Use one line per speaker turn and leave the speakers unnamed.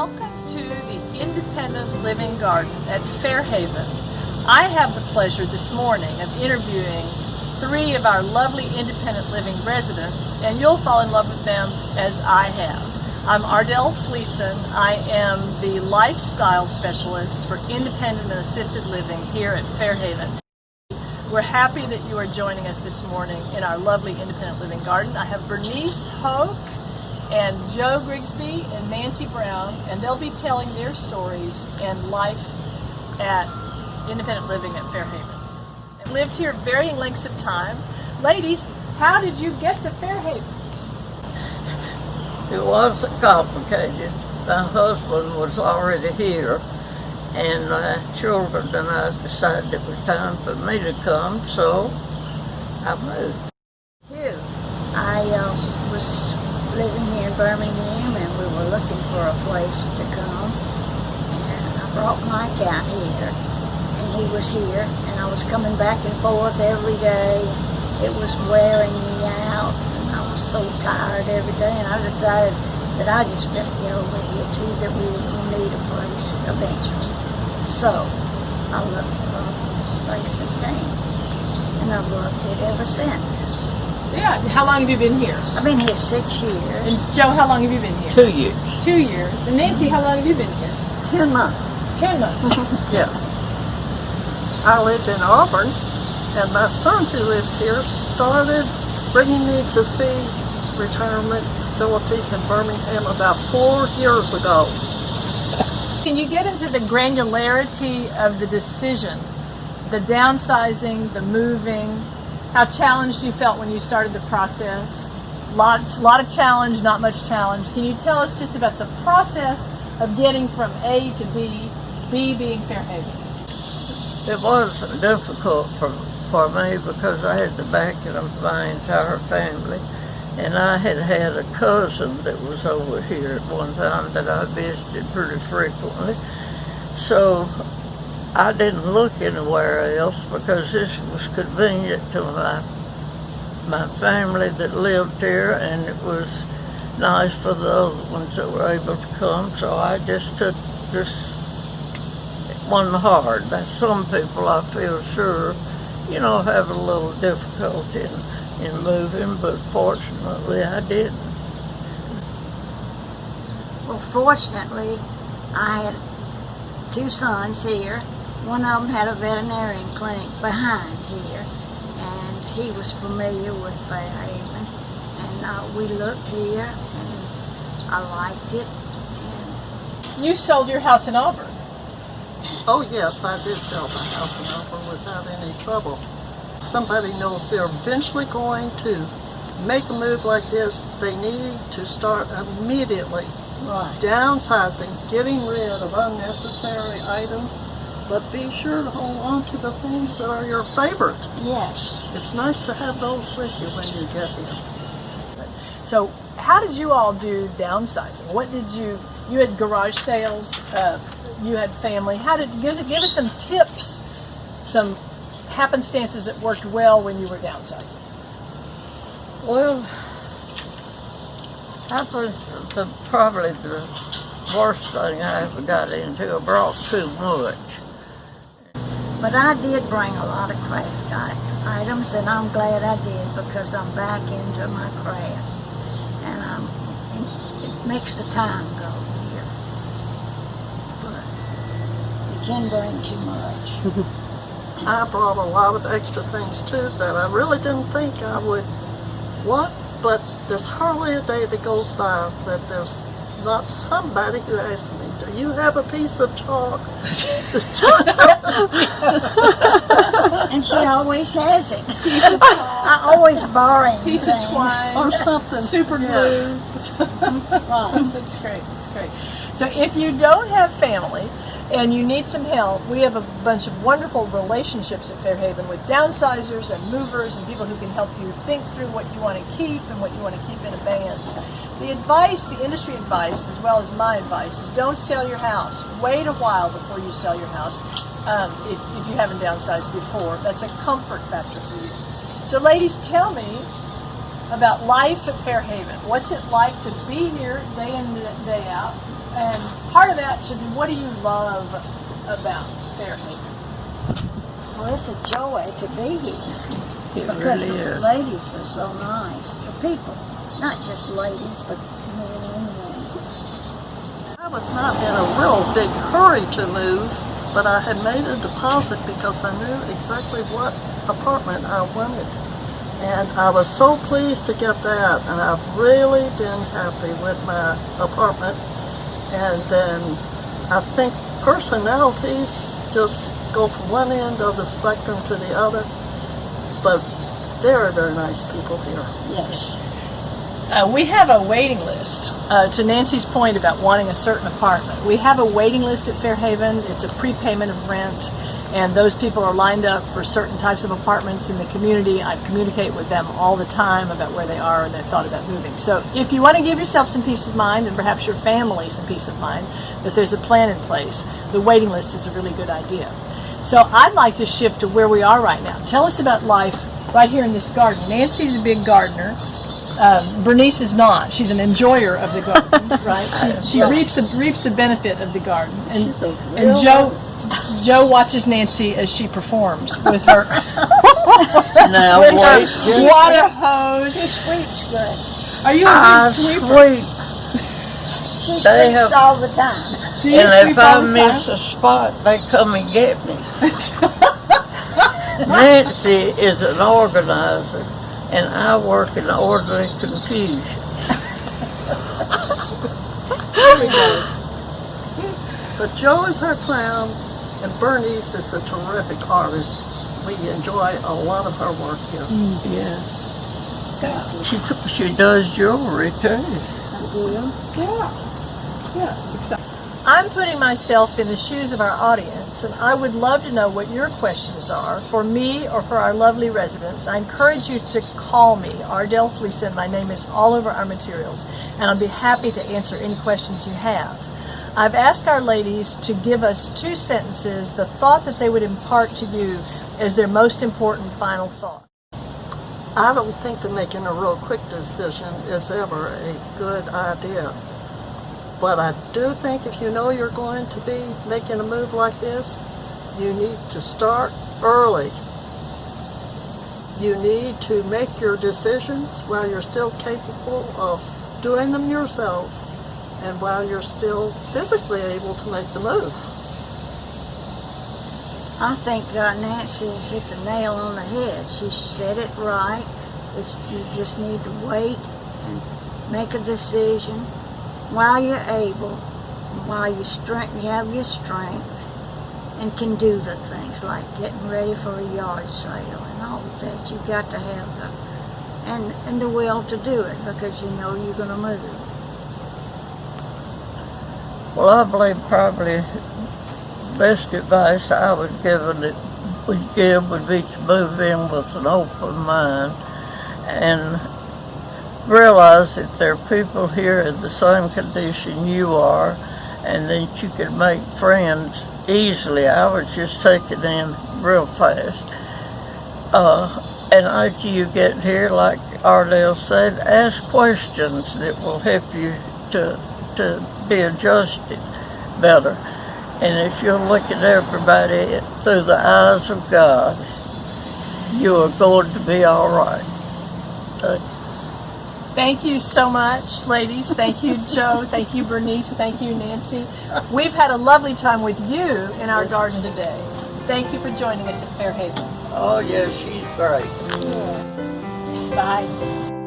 Welcome to the Independent Living Garden at Fairhaven. I have the pleasure this morning of interviewing 3 of our lovely independent living residents, and you'll fall in love with them as I have. I'm Ardell Fleeson. I am the lifestyle specialist for independent and assisted living here at Fairhaven. We're happy that you are joining us this morning in our lovely independent living garden. I have Bernice Hoke and Joe Grigsby and Nancy Brown, and they'll be telling their stories and life at independent living at Fairhaven. I've lived here varying lengths of time. Ladies, how did you get to Fairhaven?
It wasn't complicated. My husband was already here, and my children and I decided it was time for me to come, so I moved.
I was living here in Birmingham, and we were looking for a place to come, and I brought Mike out here, and he was here, and I was coming back and forth every day. It was wearing me out, and I was so tired every day, and I decided that I just better get over here too, that we were going to need a place eventually. So I looked for a place and came, and I've loved it ever since.
Yeah, how long have you been here?
I've been here 6 years.
And Joe, how long have you been here?
2 years.
2 years. And Nancy, how long have you been here?
10 months.
10 months.
Yes. I lived in Auburn, and my son who lives here started bringing me to see retirement facilities in Birmingham about 4 years ago.
Can you get into the granularity of the decision, the downsizing, the moving, how challenged you felt when you started the process? Lot of challenge, not much challenge. Can you tell us just about the process of getting from A to B, B being Fairhaven?
It wasn't difficult for me because I had the backing of my entire family, and I had a cousin that was over here at one time that I visited pretty frequently. So I didn't look anywhere else because this was convenient to my family that lived here, and it was nice for the other ones that were able to come. So I just took this one hard. Now, some people, I feel sure, have a little difficulty in moving, but fortunately I didn't.
Well, fortunately, I had 2 sons here. One of them had a veterinarian clinic behind here, and he was familiar with Fairhaven. And we looked here, and I liked it. And
You sold your house in Auburn.
Oh yes, I did sell my house in Auburn without any trouble. Somebody knows they're eventually going to make a move like this. They need to start immediately downsizing, getting rid of unnecessary items, but be sure to hold on to the things that are your favorite.
yes,
It's nice to have those with you when you get here.
So how did you all do downsizing? What did you had garage sales, you had family. How did give us some tips, some happenstances that worked well when you were downsizing?
Well, that was probably the worst thing I ever got into. I brought too much.
but I did bring a lot of craft items, and I'm glad I did because I'm back into my craft, and it makes the time go here. But you can bring too much.
I brought a lot of extra things too that I really didn't think I would want, but there's hardly a day that goes by that there's not somebody who asks me, do you have a piece of chalk?
And she always has it. I always borrow
Piece
things.
of twine
Or something.
super glue.
Right.
That's great. That's great. So if you don't have family and you need some help, we have a bunch of wonderful relationships at Fairhaven with downsizers and movers and people who can help you think through what you want to keep and what you want to keep in abeyance. The advice, the industry advice, as well as my advice, is don't sell your house. Wait a while before you sell your house if you haven't downsized before. That's a comfort factor for you. So ladies, tell me, about life at Fairhaven. What's it like to be here day in and day out? And part of that should be, what do you love about Fairhaven?
Well, it's a joy to be here.
It
Because
really
the
is.
ladies are so nice. The people, not just ladies, but men and women.
I was not in a real big hurry to move, but I had made a deposit because I knew exactly what apartment I wanted. And I was so pleased to get that, and I've really been happy with my apartment. And then I think personalities just go from one end of the spectrum to the other, but very, very nice people here.
Yes.
We have a waiting list. To Nancy's point about wanting a certain apartment, we have a waiting list at Fairhaven. It's a prepayment of rent, and those people are lined up for certain types of apartments in the community. I communicate with them all the time about where they are and their thought about moving. So if you want to give yourself some peace of mind, and perhaps your family some peace of mind, that there's a plan in place, the waiting list is a really good idea. So I'd like to shift to where we are right now. Tell us about life right here in this garden. Nancy's a big gardener. Bernice is not. She's an enjoyer of the garden, right? She reaps the benefit of the garden. And Joe watches Nancy as she performs with her
Now,
with
wait,
her water hose.
She sweeps good.
Are you a
I
good sweeper?
sweep.
She
They
sweeps
have-
all the time.
Do you
And
sweep
if I
all the time?
miss a spot, they come and get me. Nancy is an organizer, and I work in orderly confusion.
But Joe is her clown, and Bernice is a terrific artist. We enjoy a lot of her work here.
Yeah. She does jewelry too.
I'm putting myself in the shoes of our audience, and I would love to know what your questions are for me or for our lovely residents. I encourage you to call me, Ardell Fleeson. My name is all over our materials, and I'll be happy to answer any questions you have. I've asked our ladies to give us 2 sentences, the thought that they would impart to you as their most important final thought.
I don't think that making a real quick decision is ever a good idea. But I do think if you know you're going to be making a move like this, you need to start early. You need to make your decisions while you're still capable of doing them yourself and while you're still physically able to make the move.
I think Nancy has hit the nail on the head. She said it right. You just need to wait and make a decision while you're able, while you have your strength, and can do the things like getting ready for a yard sale and all of that. You've got to have and the will to do it because you know you're going to move.
Well, I believe probably best advice I would give would be to move in with an open mind and realize that there are people here in the same condition you are, and that you can make friends easily. I was just taken in real fast. And after you get here, like Ardell said, ask questions that will help you to be adjusted better. And if you'll look at everybody through the eyes of God, you are going to be all right.
Thank you so much, ladies. Thank you, Joe. Thank you, Bernice. Thank you, Nancy. We've had a lovely time with you in our garden today. Thank you for joining us at Fairhaven.
Oh, yes, she's great.
Bye.